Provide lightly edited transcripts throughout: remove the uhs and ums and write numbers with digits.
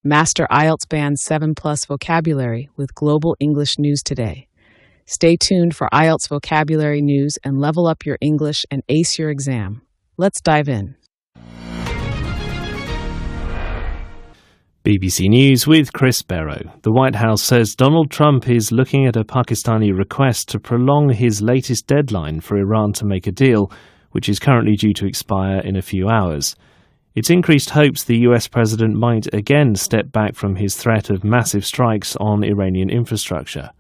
Master IELTS Band 7+ vocabulary with Global English News today. Stay tuned for IELTS vocabulary news and level up your English and ace your exam. Let's dive in. BBC News with Chris Barrow. The White House says Donald Trump is looking at a Pakistani request to prolong his latest deadline for Iran to make a deal, which is currently due to expire in a few hours. It's increased hopes the US president might again step back from his threat of massive strikes on Iranian infrastructure.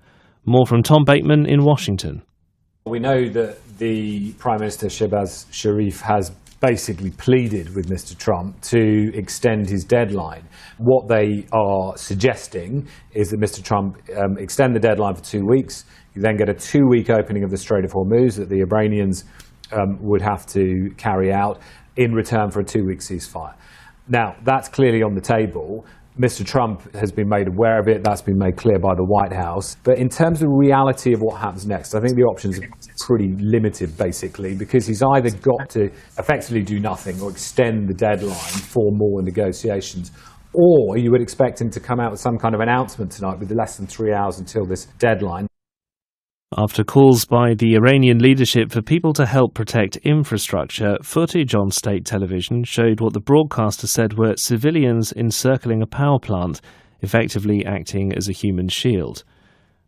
More from Tom Bateman in Washington. We know that the Prime Minister Shehbaz Sharif has basically pleaded with Mr. Trump to extend his deadline. What they are suggesting is that Mr. Trump extend the deadline for 2 weeks. You then get a 2-week opening of the Strait of Hormuz that the Iranians would have to carry out in return for a 2-week ceasefire. Now, that's clearly on the table. Mr. Trump has been made aware of it. That's been made clear by the White House. But in terms of reality of what happens next, I think the options are pretty limited, basically, because he's either got to effectively do nothing or extend the deadline for more negotiations, or you would expect him to come out with some kind of announcement tonight with less than 3 hours until this deadline. After calls by the Iranian leadership for people to help protect infrastructure, footage on state television showed what the broadcaster said were civilians encircling a power plant, effectively acting as a human shield.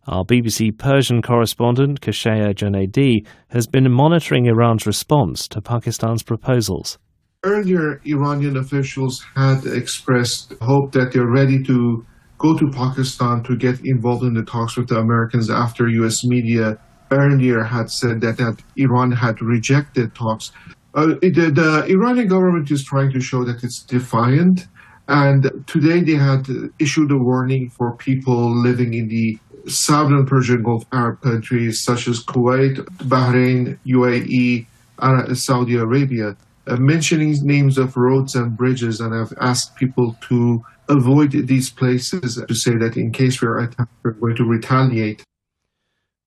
Our BBC Persian correspondent, Kashaya Junaidi, has been monitoring Iran's response to Pakistan's proposals. Earlier, Iranian officials had expressed hope that they're ready to go to Pakistan to get involved in the talks with the Americans after U.S. media earlier had said that Iran had rejected talks. The Iranian government is trying to show that it's defiant, and today they had issued a warning for people living in the southern Persian Gulf Arab countries such as Kuwait, Bahrain, UAE, and Saudi Arabia, mentioning names of roads and bridges, and have asked people to avoid these places, to say that in case we are attacked, we're going to retaliate.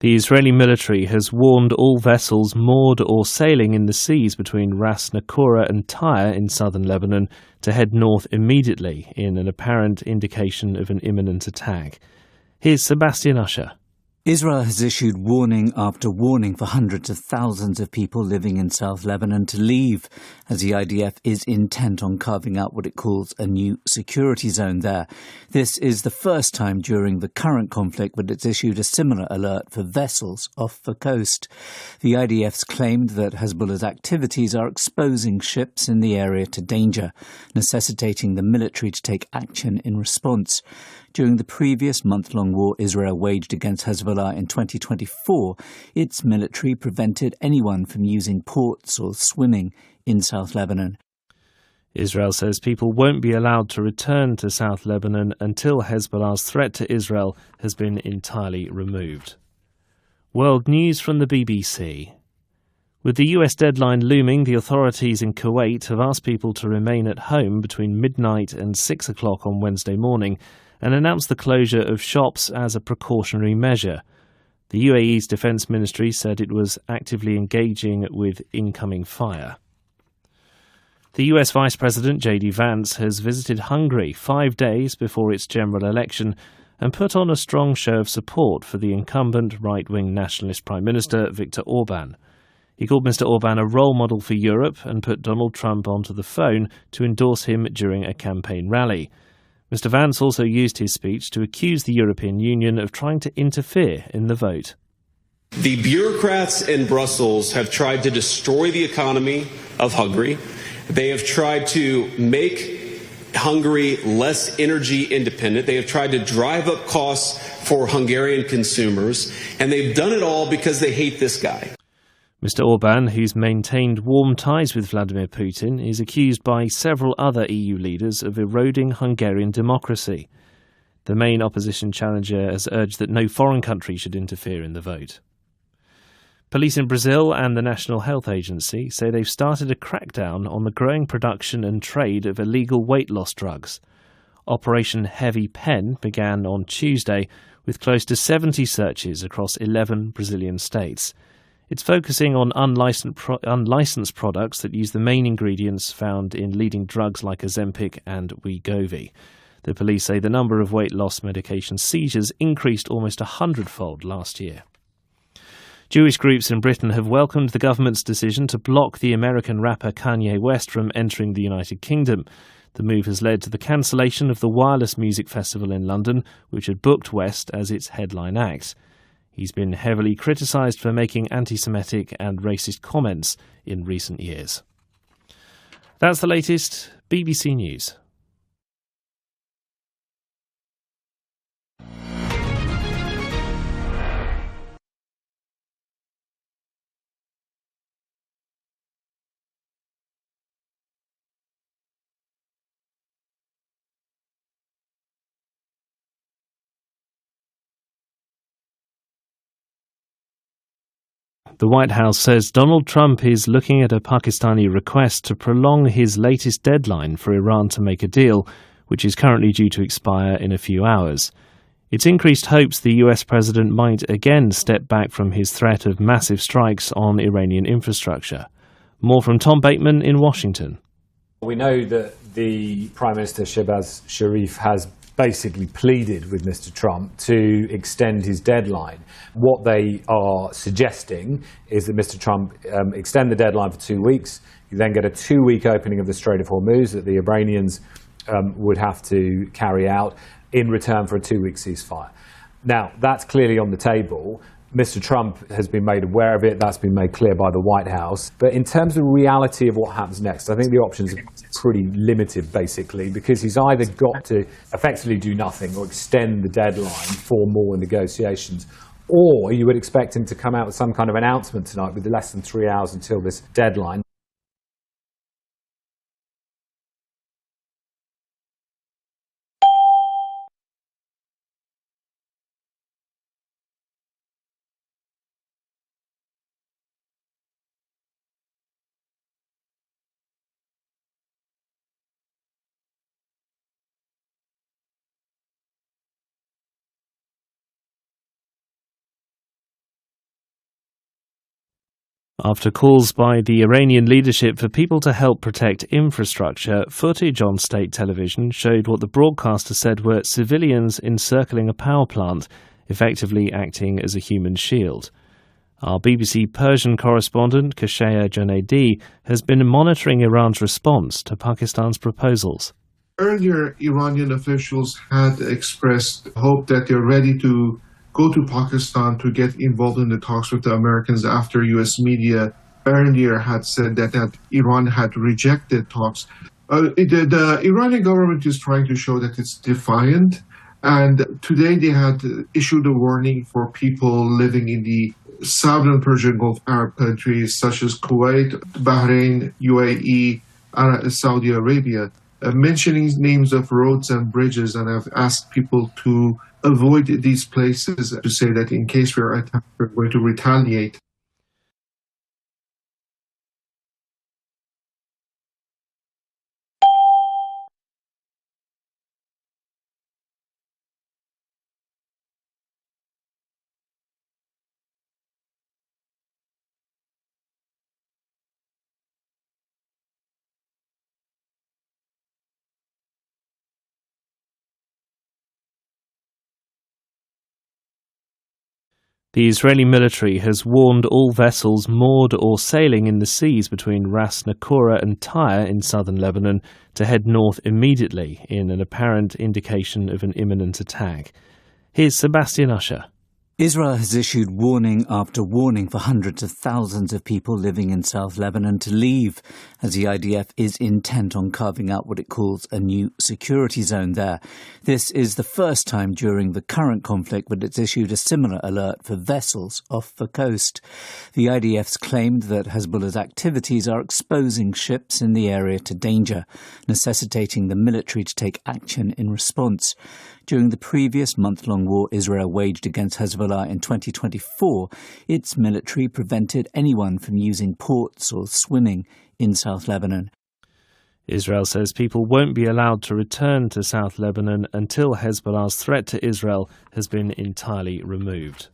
The Israeli military has warned all vessels moored or sailing in the seas between Ras Nakura and Tyre in southern Lebanon to head north immediately in an apparent indication of an imminent attack. Here's Sebastian Usher. Israel has issued warning after warning for hundreds of thousands of people living in South Lebanon to leave, as the IDF is intent on carving out what it calls a new security zone there. This is the first time during the current conflict that it's issued a similar alert for vessels off the coast. The IDF's claimed that Hezbollah's activities are exposing ships in the area to danger, necessitating the military to take action in response. During the previous month-long war Israel waged against Hezbollah in 2024, its military prevented anyone from using ports or swimming in South Lebanon. Israel says people won't be allowed to return to South Lebanon until Hezbollah's threat to Israel has been entirely removed. World news from the BBC. With the US deadline looming, the authorities in Kuwait have asked people to remain at home between midnight and 6 o'clock on Wednesday morning and announced the closure of shops as a precautionary measure. The UAE's Defence Ministry said it was actively engaging with incoming fire. The US Vice President J.D. Vance has visited Hungary 5 days before its general election and put on a strong show of support for the incumbent right-wing nationalist Prime Minister Viktor Orban. He called Mr. Orban a role model for Europe and put Donald Trump onto the phone to endorse him during a campaign rally. Mr. Vance also used his speech to accuse the European Union of trying to interfere in the vote. The bureaucrats in Brussels have tried to destroy the economy of Hungary. They have tried to make Hungary less energy independent. They have tried to drive up costs for Hungarian consumers. And they've done it all because they hate this guy. Mr. Orban, who's maintained warm ties with Vladimir Putin, is accused by several other EU leaders of eroding Hungarian democracy. The main opposition challenger has urged that no foreign country should interfere in the vote. Police in Brazil and the National Health Agency say they've started a crackdown on the growing production and trade of illegal weight loss drugs. Operation Heavy Pen began on Tuesday with close to 70 searches across 11 Brazilian states. It's focusing on unlicensed products that use the main ingredients found in leading drugs like Ozempic and Wegovy. The police say the number of weight loss medication seizures increased almost 100-fold last year. Jewish groups in Britain have welcomed the government's decision to block the American rapper Kanye West from entering the United Kingdom. The move has led to the cancellation of the Wireless Music Festival in London, which had booked West as its headline act. He's been heavily criticised for making anti-Semitic and racist comments in recent years. That's the latest BBC News. The White House says Donald Trump is looking at a Pakistani request to prolong his latest deadline for Iran to make a deal, which is currently due to expire in a few hours. It's increased hopes the US president might again step back from his threat of massive strikes on Iranian infrastructure. More from Tom Bateman in Washington. We know that the Prime Minister Shehbaz Sharif has basically pleaded with Mr. Trump to extend his deadline. What they are suggesting is that Mr. Trump extend the deadline for 2 weeks. You then get a 2-week opening of the Strait of Hormuz that the Iranians would have to carry out in return for a 2-week ceasefire. Now, that's clearly on the table. Mr. Trump has been made aware of it. That's been made clear by the White House. But in terms of reality of what happens next, I think the options are pretty limited, basically, because he's either got to effectively do nothing or extend the deadline for more negotiations, or you would expect him to come out with some kind of announcement tonight with less than 3 hours until this deadline. After calls by the Iranian leadership for people to help protect infrastructure, footage on state television showed what the broadcaster said were civilians encircling a power plant, effectively acting as a human shield. Our BBC Persian correspondent, Kashaya Junaidi, has been monitoring Iran's response to Pakistan's proposals. Earlier, Iranian officials had expressed hope that they're ready to go to Pakistan to get involved in the talks with the Americans after U.S. media earlier had said that Iran had rejected talks. The Iranian government is trying to show that it's defiant, and today they had issued a warning for people living in the southern Persian Gulf Arab countries such as Kuwait, Bahrain, UAE, and Saudi Arabia, mentioning names of roads and bridges, and have asked people to avoid these places, to say that in case we are attacked, we're going to retaliate. The Israeli military has warned all vessels moored or sailing in the seas between Ras Nakura and Tyre in southern Lebanon to head north immediately in an apparent indication of an imminent attack. Here's Sebastian Usher. Israel has issued warning after warning for hundreds of thousands of people living in South Lebanon to leave, as the IDF is intent on carving out what it calls a new security zone there. This is the first time during the current conflict that it's issued a similar alert for vessels off the coast. The IDF's claimed that Hezbollah's activities are exposing ships in the area to danger, necessitating the military to take action in response. During the previous month-long war Israel waged against Hezbollah in 2024, its military prevented anyone from using ports or swimming in South Lebanon. Israel says people won't be allowed to return to South Lebanon until Hezbollah's threat to Israel has been entirely removed.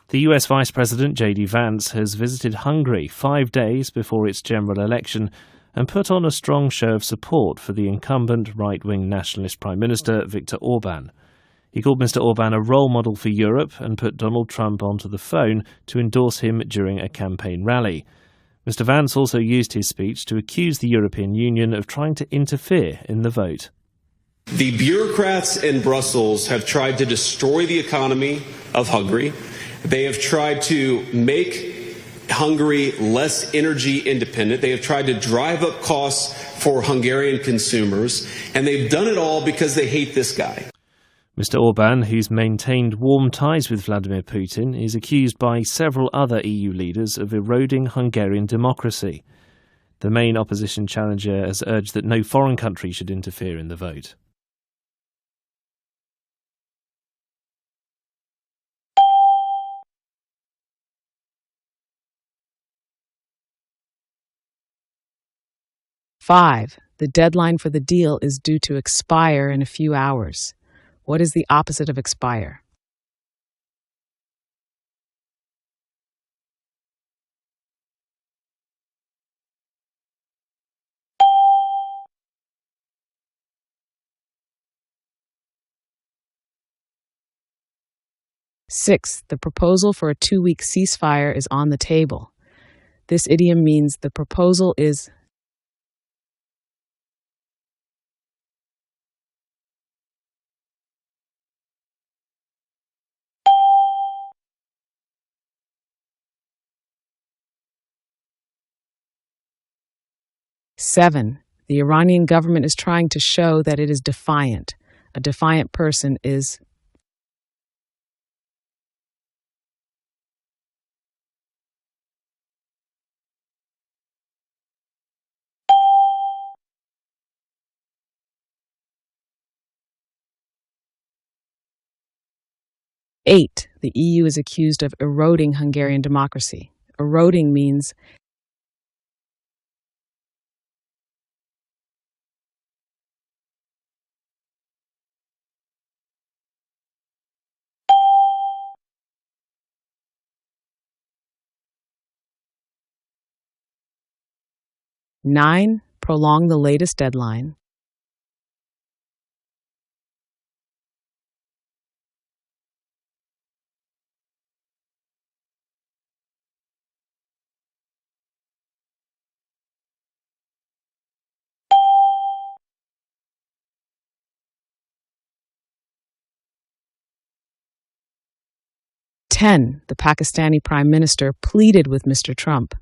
The US Vice President J.D. Vance has visited Hungary 5 days before its general election and put on a strong show of support for the incumbent right-wing nationalist Prime Minister Viktor Orban. He called Mr. Orban a role model for Europe and put Donald Trump onto the phone to endorse him during a campaign rally. Mr. Vance also used his speech to accuse the European Union of trying to interfere in the vote. The bureaucrats in Brussels have tried to destroy the economy of Hungary. They have tried to make Hungary less energy independent. They have tried to drive up costs for Hungarian consumers, and they've done it all because they hate this guy. Mr. Orban, who's maintained warm ties with Vladimir Putin, is accused by several other EU leaders of eroding Hungarian democracy. The main opposition challenger has urged that no foreign country should interfere in the vote. Five, the deadline for the deal is due to expire in a few hours. What is the opposite of expire? Six, the proposal for a 2-week ceasefire is on the table. This idiom means the proposal is Seven, the Iranian government is trying to show that it is defiant. A defiant person is Eight, the EU is accused of eroding Hungarian democracy. Eroding means Nine, prolong the latest deadline. Ten, the Pakistani Prime Minister pleaded with Mr. Trump.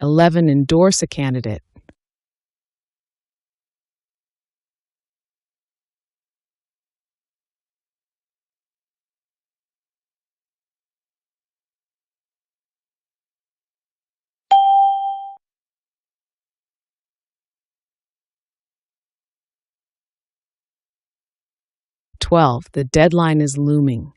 11, endorse a candidate. "12, the deadline is looming.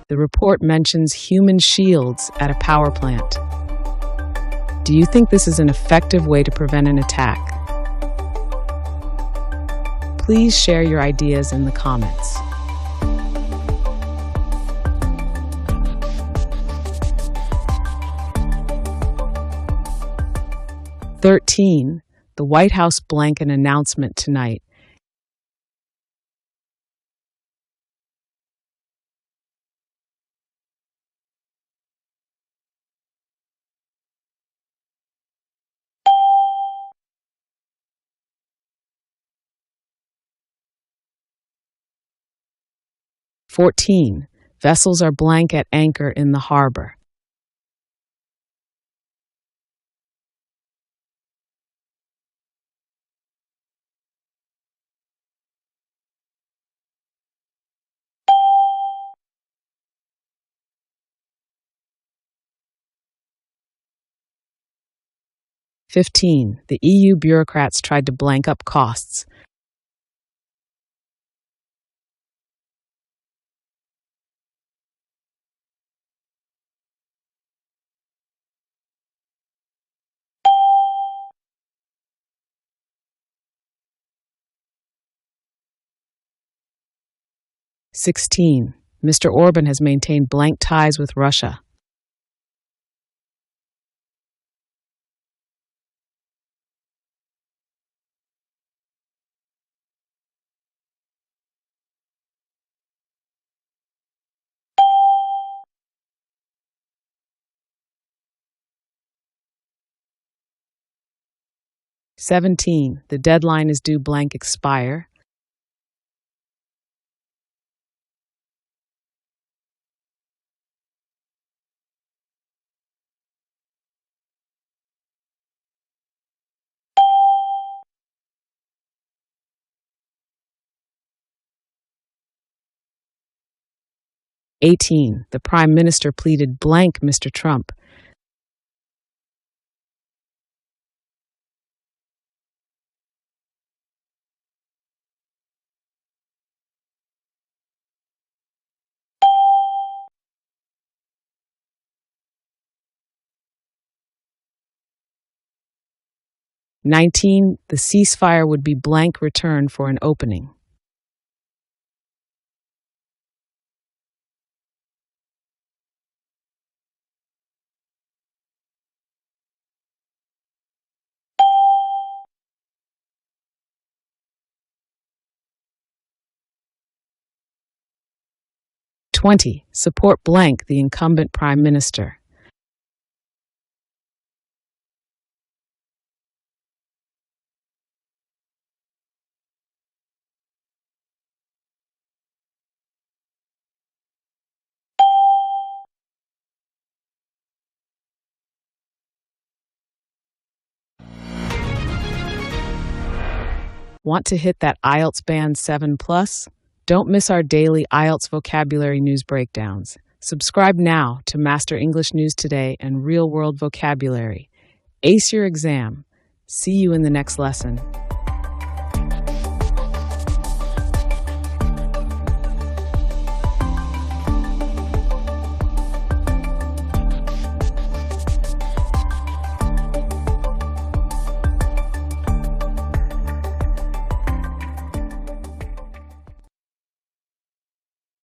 The report mentions human shields at a power plant. Do you think this is an effective way to prevent an attack? Please share your ideas in the comments. "13, the White House blank an announcement tonight. "14, vessels are blank at anchor in the harbor. 15. The EU bureaucrats tried to blank up costs. 16. Mr. Orban has maintained blank ties with Russia. 17. The deadline is due blank expire. 18. The Prime Minister pleaded blank Mr. Trump. 19. The ceasefire would be blank return for an opening. 20. Support blank the incumbent Prime Minister. Want to hit that IELTS Band 7+? Don't miss our daily IELTS vocabulary news breakdowns. Subscribe now to Master English News Today and Real World Vocabulary. Ace your exam. See you in the next lesson.